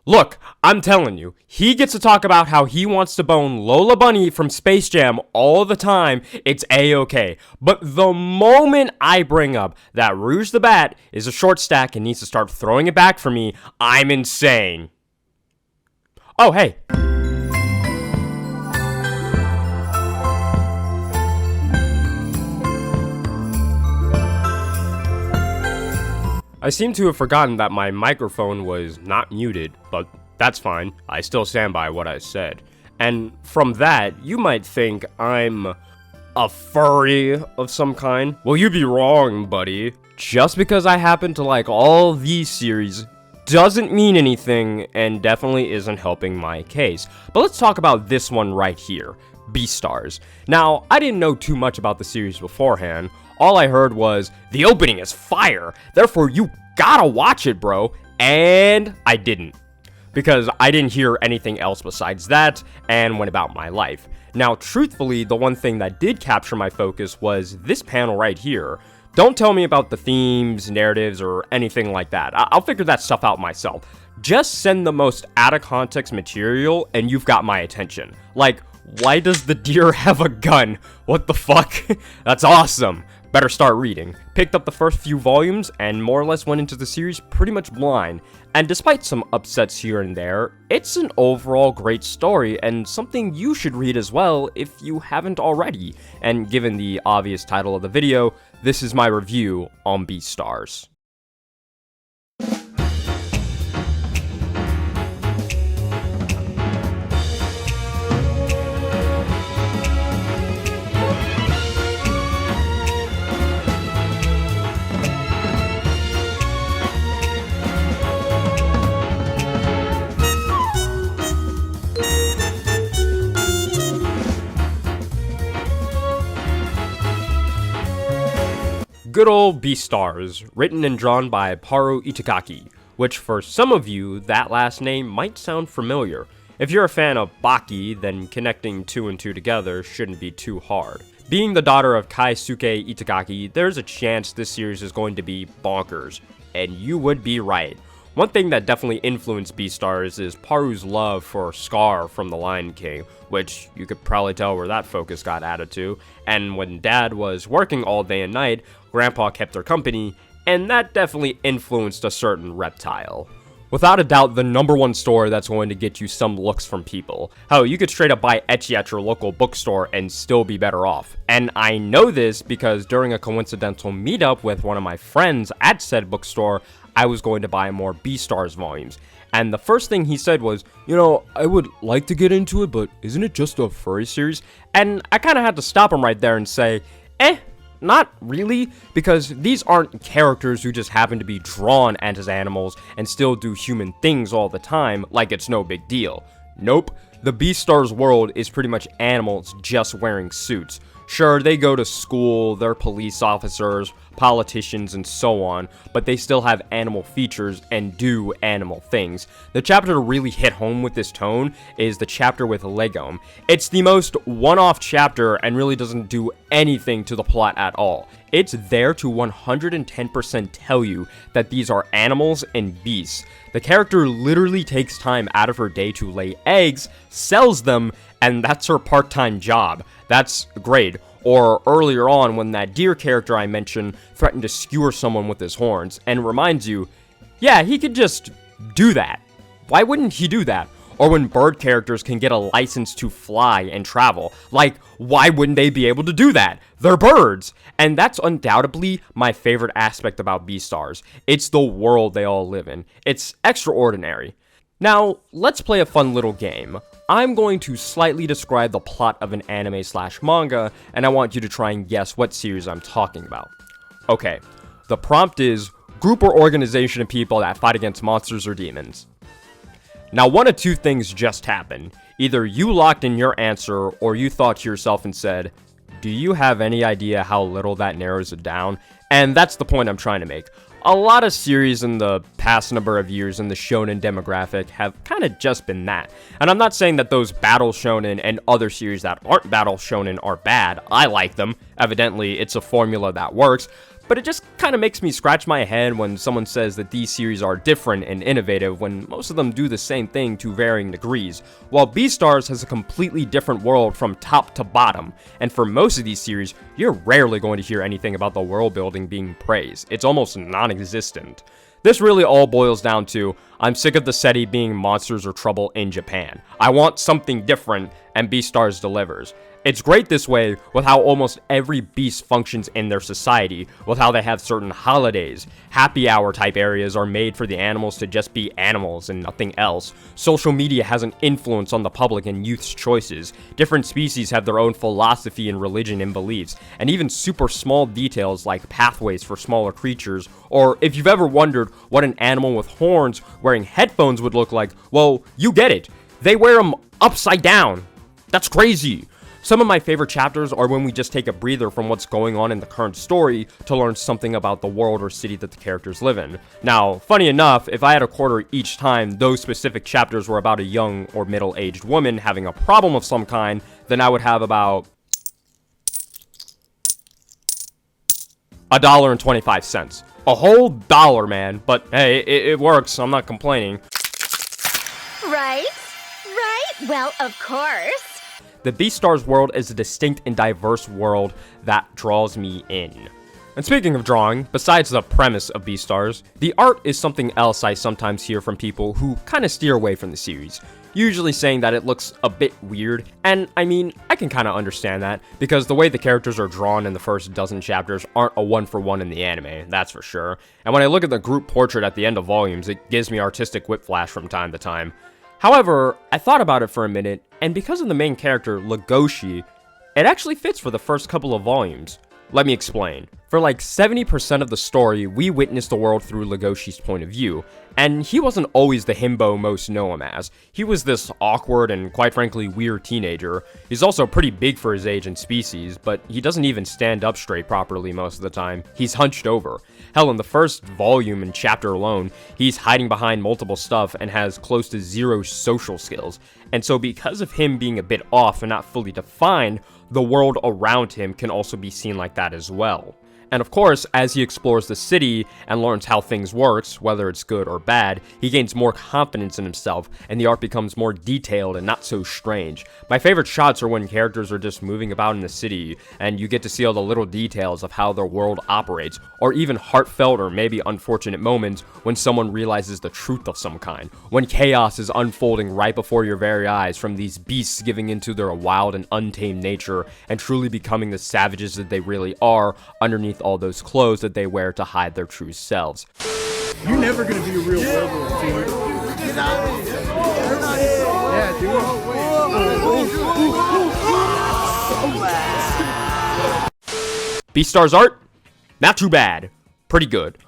Look, I'm telling you, he gets to talk about how he wants to bone Lola Bunny from Space Jam all the time. It's A-okay. But the moment I bring up that Rouge the Bat is a short stack and needs to start throwing it back for me, I'm insane. Oh, hey. I seem to have forgotten that my microphone was not muted, but that's fine. I still stand by what I said. And from that, you might think I'm a furry of some kind. Well, you'd be wrong, buddy. Just because I happen to like all these series doesn't mean anything and definitely isn't helping my case. But let's talk about this one right here, Beastars. Now, I didn't know too much about the series beforehand. All I heard was, the opening is fire, therefore you gotta watch it, bro. And I didn't. Because I didn't hear anything else besides that, and went about my life. Now, truthfully, the one thing that did capture my focus was this panel right here. Don't tell me about the themes, narratives, or anything like that. I'll figure that stuff out myself. Just send the most out-of-context material, and you've got my attention. Like, why does the deer have a gun? What the fuck? That's awesome. Better start reading. Picked up the first few volumes and more or less went into the series pretty much blind. And despite some upsets here and there, it's an overall great story and something you should read as well if you haven't already. And given the obvious title of the video, this is my review on Beastars. Good old Beastars, written and drawn by Paru Itagaki, which for some of you, that last name might sound familiar. If you're a fan of Baki, then connecting 2 and 2 together shouldn't be too hard. Being the daughter of Kaisuke Itagaki, there's a chance this series is going to be bonkers, and you would be right. One thing that definitely influenced Beastars is Paru's love for Scar from The Lion King, which you could probably tell where that focus got added to, and when Dad was working all day and night, Grandpa kept her company, and that definitely influenced a certain reptile. Without a doubt, the #1 store that's going to get you some looks from people. Hell, you could straight up buy ecchi at your local bookstore and still be better off. And I know this because during a coincidental meetup with one of my friends at said bookstore, I was going to buy more Beastars volumes. And the first thing he said was, you know, I would like to get into it, but isn't it just a furry series? And I kind of had to stop him right there and say, not really, because these aren't characters who just happen to be drawn as animals and still do human things all the time like it's no big deal. Nope, the Beastars world is pretty much animals just wearing suits. Sure, they go to school, they're police officers, politicians, and so on, but they still have animal features and do animal things. The chapter to really hit home with this tone is the chapter with Legom. It's the most one-off chapter and really doesn't do anything to the plot at all. It's there to 110% tell you that these are animals and beasts. The character literally takes time out of her day to lay eggs, sells them, and that's her part-time job. That's great. Or earlier on when that deer character I mentioned threatened to skewer someone with his horns, and reminds you, yeah, he could just do that. Why wouldn't he do that? Or when bird characters can get a license to fly and travel. Like, why wouldn't they be able to do that? They're birds! And that's undoubtedly my favorite aspect about Beastars. It's the world they all live in. It's extraordinary. Now, let's play a fun little game. I'm going to slightly describe the plot of an anime/manga, and I want you to try and guess what series I'm talking about. Okay, the prompt is, group or organization of people that fight against monsters or demons. Now, one of two things just happened. Either you locked in your answer, or you thought to yourself and said, do you have any idea how little that narrows it down? And that's the point I'm trying to make. A lot of series in the past number of years in the shonen demographic have kind of just been that. And I'm not saying that those battle shonen and other series that aren't battle shonen are bad. I like them. Evidently, it's a formula that works. but it just kind of makes me scratch my head when someone says that these series are different and innovative when most of them do the same thing to varying degrees, while Beastars has a completely different world from top to bottom, and for most of these series, you're rarely going to hear anything about the world building being praised. It's almost non-existent. This really all boils down to, I'm sick of the SETI being monsters or trouble in Japan. I want something different, and Beastars delivers. It's great this way with how almost every beast functions in their society, with how they have certain holidays. Happy hour type areas are made for the animals to just be animals and nothing else. Social media has an influence on the public and youth's choices. Different species have their own philosophy and religion and beliefs, and even super small details like pathways for smaller creatures, or if you've ever wondered what an animal with horns wearing headphones would look like, well, you get it. They wear them upside down. That's crazy. Some of my favorite chapters are when we just take a breather from what's going on in the current story to learn something about the world or city that the characters live in. Now, funny enough, if I had a quarter each time those specific chapters were about a young or middle-aged woman having a problem of some kind, then I would have about $1.25. A whole dollar, man. But hey, it works. I'm not complaining. Right? Well, of course. The Beastars world is a distinct and diverse world that draws me in. And speaking of drawing, besides the premise of Beastars, the art is something else I sometimes hear from people who kind of steer away from the series, usually saying that it looks a bit weird, and I mean, I can kind of understand that, because the way the characters are drawn in the first dozen chapters aren't a one-for-one in the anime, that's for sure, and when I look at the group portrait at the end of volumes, it gives me artistic whiplash from time to time. However, I thought about it for a minute, and because of the main character, Legoshi, it actually fits for the first couple of volumes. Let me explain. For like 70% of the story, we witness the world through Legoshi's point of view, and he wasn't always the himbo most know him as. He was this awkward and quite frankly weird teenager. He's also pretty big for his age and species, but he doesn't even stand up straight properly most of the time. He's hunched over. Hell, in the first volume and chapter alone, he's hiding behind multiple stuff and has close to zero social skills. And so because of him being a bit off and not fully defined, the world around him can also be seen like that as well. And of course, as he explores the city and learns how things works, whether it's good or bad, he gains more confidence in himself, and the art becomes more detailed and not so strange. My favorite shots are when characters are just moving about in the city, and you get to see all the little details of how their world operates, or even heartfelt or maybe unfortunate moments when someone realizes the truth of some kind, when chaos is unfolding right before your very eyes from these beasts giving into their wild and untamed nature, and truly becoming the savages that they really are underneath all those clothes that they wear to hide their true selves. You're never gonna be a real werewolf, dude. Get out of here. Yeah, dude. Beastars art? Not too bad. Pretty good.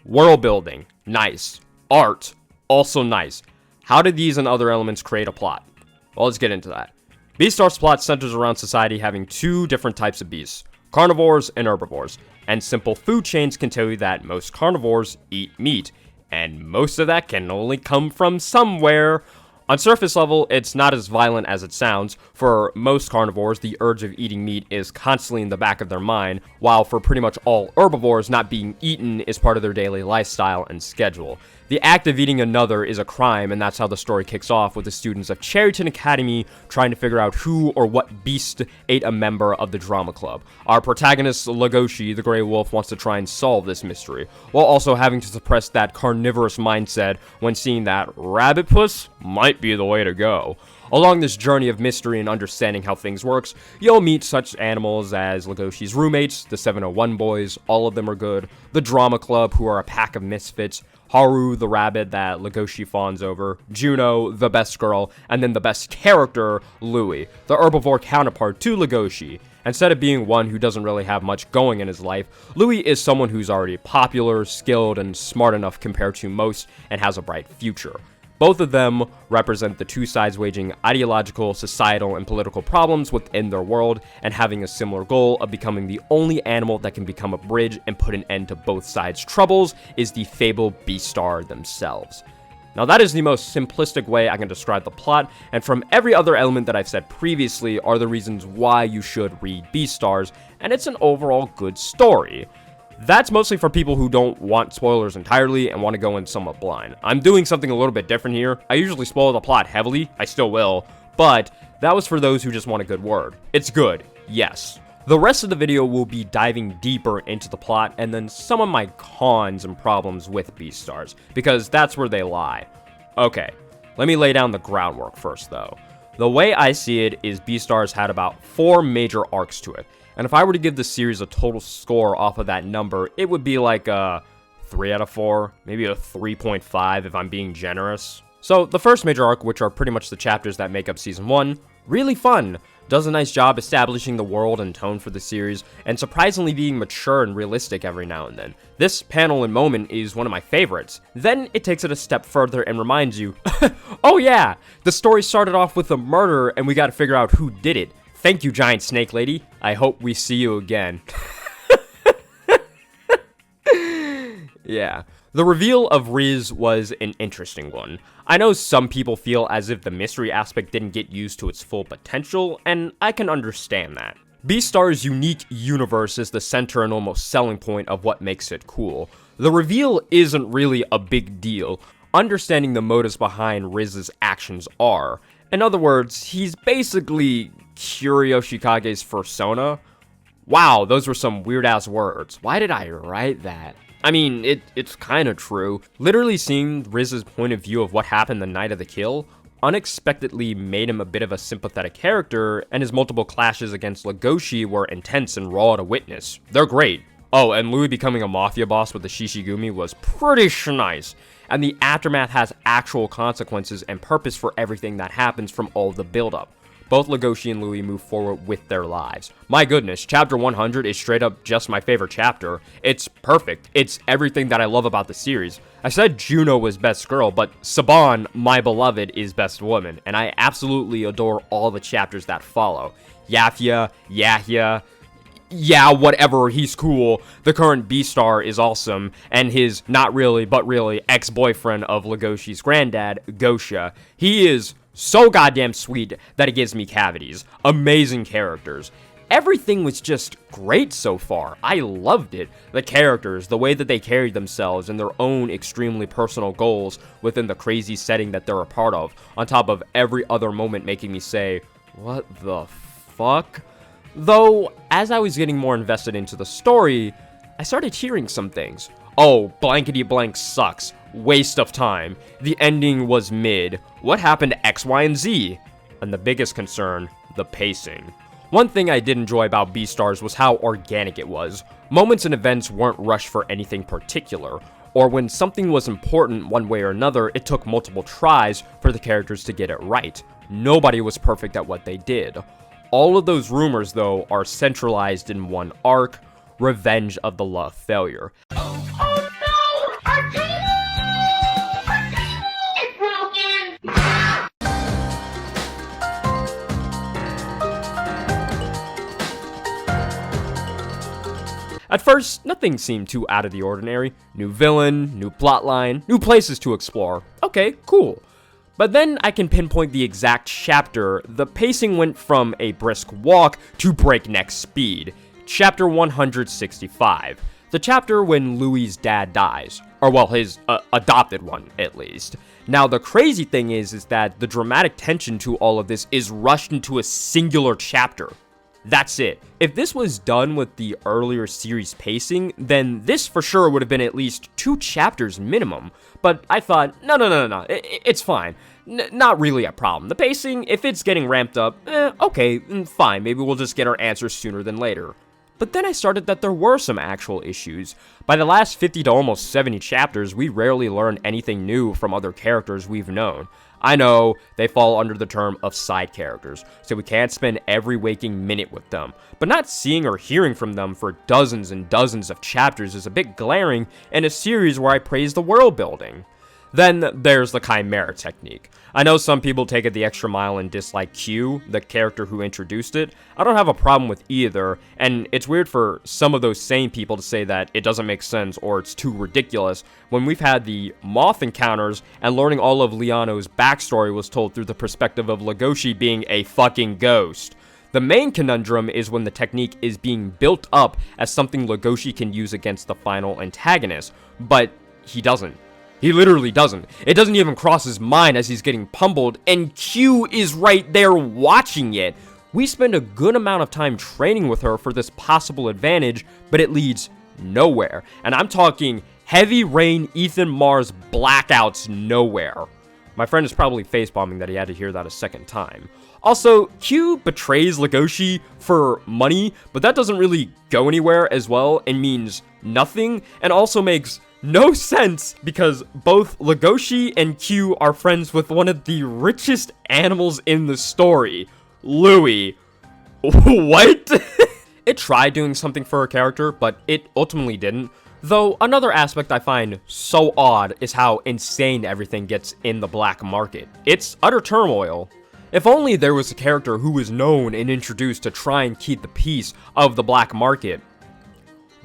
World building? Nice. Art? Also nice. How did these and other elements create a plot? Well, let's get into that. Beastars' plot centers around society having two different types of beasts, carnivores and herbivores, and simple food chains can tell you that most carnivores eat meat, and most of that can only come from somewhere. On surface level, it's not as violent as it sounds. For most carnivores, the urge of eating meat is constantly in the back of their mind, while for pretty much all herbivores, not being eaten is part of their daily lifestyle and schedule. The act of eating another is a crime, and that's how the story kicks off with the students of Cherryton Academy trying to figure out who or what beast ate a member of the drama club. Our protagonist, Legoshi, the Grey Wolf, wants to try and solve this mystery, while also having to suppress that carnivorous mindset when seeing that rabbit puss might be the way to go. Along this journey of mystery and understanding how things works, you'll meet such animals as Legoshi's roommates, the 701 boys, all of them are good, the drama club, who are a pack of misfits, Haru, the rabbit that Legoshi fawns over, Juno, the best girl, and then the best character, Louis, the herbivore counterpart to Legoshi. Instead of being one who doesn't really have much going in his life, Louis is someone who's already popular, skilled, and smart enough compared to most, and has a bright future. Both of them represent the two sides waging ideological, societal, and political problems within their world, and having a similar goal of becoming the only animal that can become a bridge and put an end to both sides' troubles is the fabled Beastar themselves. Now that is the most simplistic way I can describe the plot, and from every other element that I've said previously are the reasons why you should read Beastars, and it's an overall good story. That's mostly for people who don't want spoilers entirely and want to go in somewhat blind. I'm doing something a little bit different here. I usually spoil the plot heavily, I still will, but that was for those who just want a good word. It's good, yes. The rest of the video will be diving deeper into the plot and then some of my cons and problems with Beastars, because that's where they lie. Okay, let me lay down the groundwork first though. The way I see it is Beastars had about 4 major arcs to it, and if I were to give the series a total score off of that number, it would be like a 3 out of 4, maybe a 3.5 if I'm being generous. So the first major arc, which are pretty much the chapters that make up season 1, really fun, does a nice job establishing the world and tone for the series, and surprisingly being mature and realistic every now and then. This panel and moment is one of my favorites. Then it takes it a step further and reminds you, oh yeah, the story started off with a murder and we gotta figure out who did it. Thank you, giant snake lady. I hope we see you again. Yeah. The reveal of Riz was an interesting one. I know some people feel as if the mystery aspect didn't get used to its full potential, and I can understand that. Beastars' unique universe is the center and almost selling point of what makes it cool. The reveal isn't really a big deal. Understanding the motives behind Riz's actions are. In other words, he's basically Kuryoshikage's persona. Wow, those were some weird-ass words. Why did I write that? I mean, it's kind of true. Literally seeing Riz's point of view of what happened the night of the kill unexpectedly made him a bit of a sympathetic character, and his multiple clashes against Legoshi were intense and raw to witness. They're great. Oh, and Louis becoming a Mafia boss with the Shishigumi was pretty nice. And the aftermath has actual consequences and purpose for everything that happens from all the build-up. Both Legoshi and Louis move forward with their lives. My goodness, chapter 100 is straight up just my favorite chapter. It's perfect. It's everything that I love about the series. I said Juno was best girl, but Saban, my beloved, is best woman, and I absolutely adore all the chapters that follow. Yafia, Yahya, yeah, whatever, he's cool. The current Beastar is awesome, and his not really, but really ex-boyfriend of Legoshi's granddad, Gosha. He is so goddamn sweet that it gives me cavities. Amazing characters. Everything was just great so far. I loved it. The characters, the way that they carried themselves, and their own extremely personal goals within the crazy setting that they're a part of, on top of every other moment making me say, what the fuck? Though, as I was getting more invested into the story, I started hearing some things. Oh, blankety blank sucks. Waste of time. The ending was mid. What happened to X, Y, and Z? And the biggest concern, the pacing. One thing I did enjoy about Beastars was how organic it was. Moments and events weren't rushed for anything particular, or when something was important one way or another, it took multiple tries for the characters to get it right. Nobody was perfect at what they did. All of those rumors, though, are centralized in one arc, Revenge of the Love Failure. At first, nothing seemed too out of the ordinary. New villain, new plotline, new places to explore. Okay, cool. But then I can pinpoint the exact chapter. The pacing went from a brisk walk to breakneck speed. Chapter 165. The chapter when Louis' dad dies. Or well, his adopted one, at least. Now, the crazy thing is that the dramatic tension to all of this is rushed into a singular chapter. That's it. If this was done with the earlier series pacing, then this for sure would have been at least 2 chapters minimum. But I thought, no, it's fine. Not really a problem. The pacing, if it's getting ramped up, okay, fine, maybe we'll just get our answers sooner than later. But then I started that there were some actual issues. By the last 50 to almost 70 chapters, we rarely learned anything new from other characters we've known. I know, they fall under the term of side characters, so we can't spend every waking minute with them, but not seeing or hearing from them for dozens and dozens of chapters is a bit glaring in a series where I praise the world building. Then there's the Chimera technique. I know some people take it the extra mile and dislike Q, the character who introduced it. I don't have a problem with either, and it's weird for some of those same people to say that it doesn't make sense or it's too ridiculous when we've had the Moth encounters and learning all of Liano's backstory was told through the perspective of Legoshi being a fucking ghost. The main conundrum is when the technique is being built up as something Legoshi can use against the final antagonist, but he doesn't. He literally doesn't. It doesn't even cross his mind as he's getting pummeled, and Q is right there watching it. We spend a good amount of time training with her for this possible advantage, but it leads nowhere. And I'm talking Heavy Rain, Ethan Mars blackouts nowhere. My friend is probably facepalming that he had to hear that a second time. Also, Q betrays Legoshi for money, but that doesn't really go anywhere as well and means nothing, and also makes no sense because both Legoshi and Q are friends with one of the richest animals in the story, Louis. What? It tried doing something for her character, but it ultimately didn't. Though another aspect I find so odd is how insane everything gets in the black market. It's utter turmoil. If only there was a character who was known and introduced to try and keep the peace of the black market.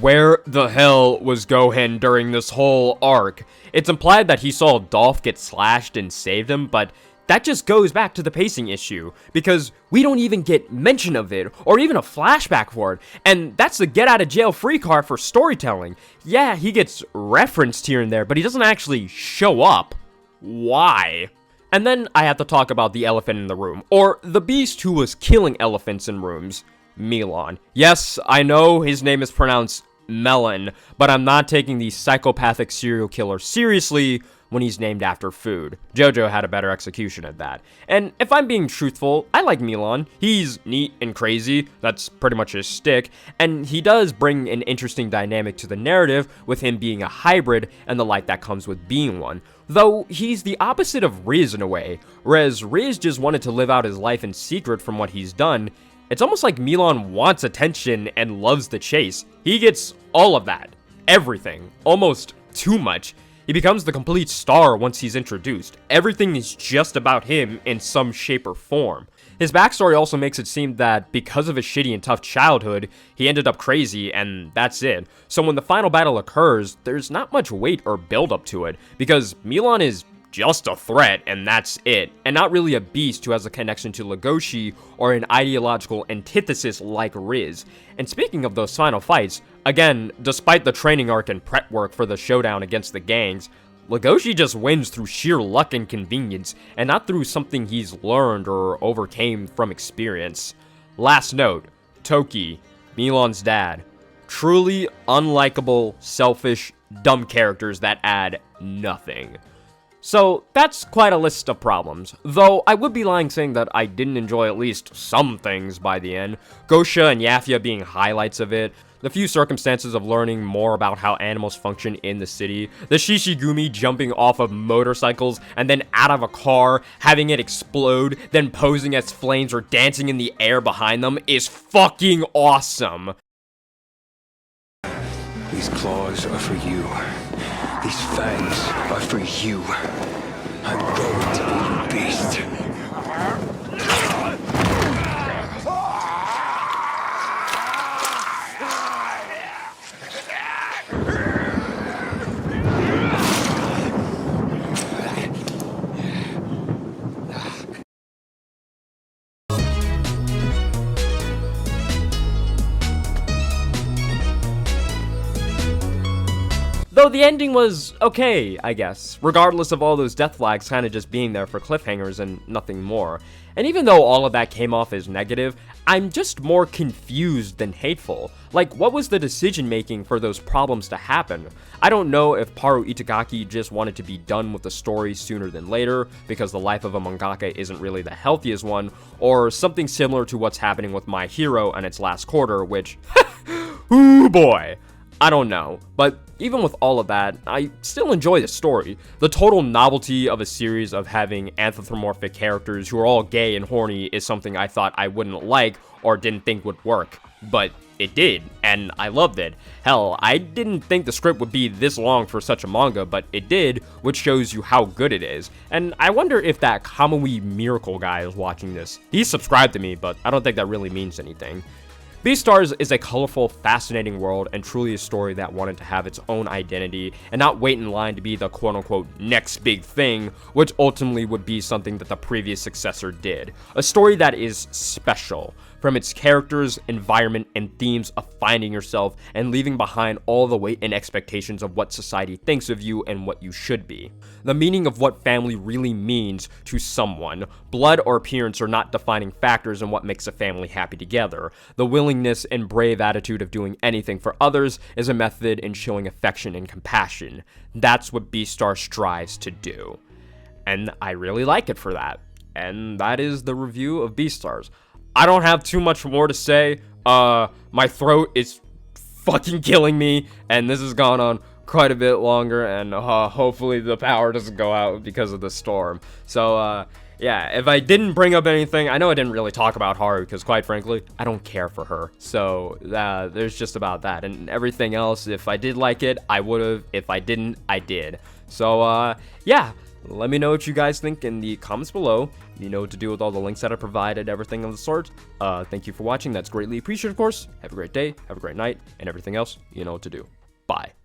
Where the hell was Gohan during this whole arc? It's implied that he saw Dolph get slashed and saved him, but that just goes back to the pacing issue, because we don't even get mention of it, or even a flashback for it, and that's the get-out-of-jail-free card for storytelling. Yeah, he gets referenced here and there, but he doesn't actually show up. Why? And then I have to talk about the elephant in the room, or the beast who was killing elephants in rooms, Milan. Yes, I know his name is pronounced Melon, but I'm not taking the psychopathic serial killer seriously when he's named after food. JoJo had a better execution at that. And if I'm being truthful, I like Milan. He's neat and crazy, that's pretty much his shtick, and he does bring an interesting dynamic to the narrative with him being a hybrid and the life that comes with being one. Though he's the opposite of Riz in a way, whereas Riz just wanted to live out his life in secret from what he's done. It's almost like Milan wants attention and loves the chase. He gets all of that. Everything. Almost too much. He becomes the complete star once he's introduced. Everything is just about him in some shape or form. His backstory also makes it seem that because of his shitty and tough childhood, he ended up crazy, and that's it. So when the final battle occurs, there's not much weight or build up to it, because Milan is just a threat, and that's it, and not really a beast who has a connection to Legoshi or an ideological antithesis like Riz. And speaking of those final fights, again, despite the training arc and prep work for the showdown against the gangs, Legoshi just wins through sheer luck and convenience, and not through something he's learned or overcame from experience. Last note, Toki, Milan's dad. Truly unlikable, selfish, dumb characters that add nothing. So, that's quite a list of problems, though I would be lying saying that I didn't enjoy at least some things by the end, Gosha and Yafia being highlights of it, the few circumstances of learning more about how animals function in the city, the Shishigumi jumping off of motorcycles and then out of a car, having it explode, then posing as flames or dancing in the air behind them is fucking awesome. These claws are for you. These fangs are for you. I'm going to be your beast. Though the ending was okay, I guess, regardless of all those death flags kind of just being there for cliffhangers and nothing more. And even though all of that came off as negative, I'm just more confused than hateful. Like, what was the decision making for those problems to happen? I don't know if Paru Itagaki just wanted to be done with the story sooner than later, because the life of a mangaka isn't really the healthiest one, or something similar to what's happening with My Hero and its last quarter, which, ooh boy. I don't know, but even with all of that, I still enjoy the story. The total novelty of a series of having anthropomorphic characters who are all gay and horny is something I thought I wouldn't like or didn't think would work, but it did, and I loved it. Hell, I didn't think the script would be this long for such a manga, but it did, which shows you how good it is. And I wonder if that Kamui Miracle guy is watching this. He's subscribed to me, but I don't think that really means anything. Beastars is a colorful, fascinating world and truly a story that wanted to have its own identity and not wait in line to be the quote-unquote next big thing, which ultimately would be something that the previous successor did. A story that is special. from its characters, environment, and themes of finding yourself and leaving behind all the weight and expectations of what society thinks of you and what you should be. The meaning of what family really means to someone. Blood or appearance are not defining factors in what makes a family happy together. The willingness and brave attitude of doing anything for others is a method in showing affection and compassion. That's what Beastars strives to do. And I really like it for that. And that is the review of Beastars. I don't have too much more to say. My throat is fucking killing me, and this has gone on quite a bit longer, and hopefully the power doesn't go out because of the storm. So, yeah, if I didn't bring up anything, I know I didn't really talk about Haru, because quite frankly, I don't care for her. So, there's just about that. And everything else, if I did like it, I would've. If I didn't, I did. So, yeah. Let me know what you guys think in the comments below. You know what to do with all the links that I provided, everything of the sort. Thank you for watching. That's greatly appreciated, of course. Have a great day, have a great night, and everything else, you know what to do. Bye.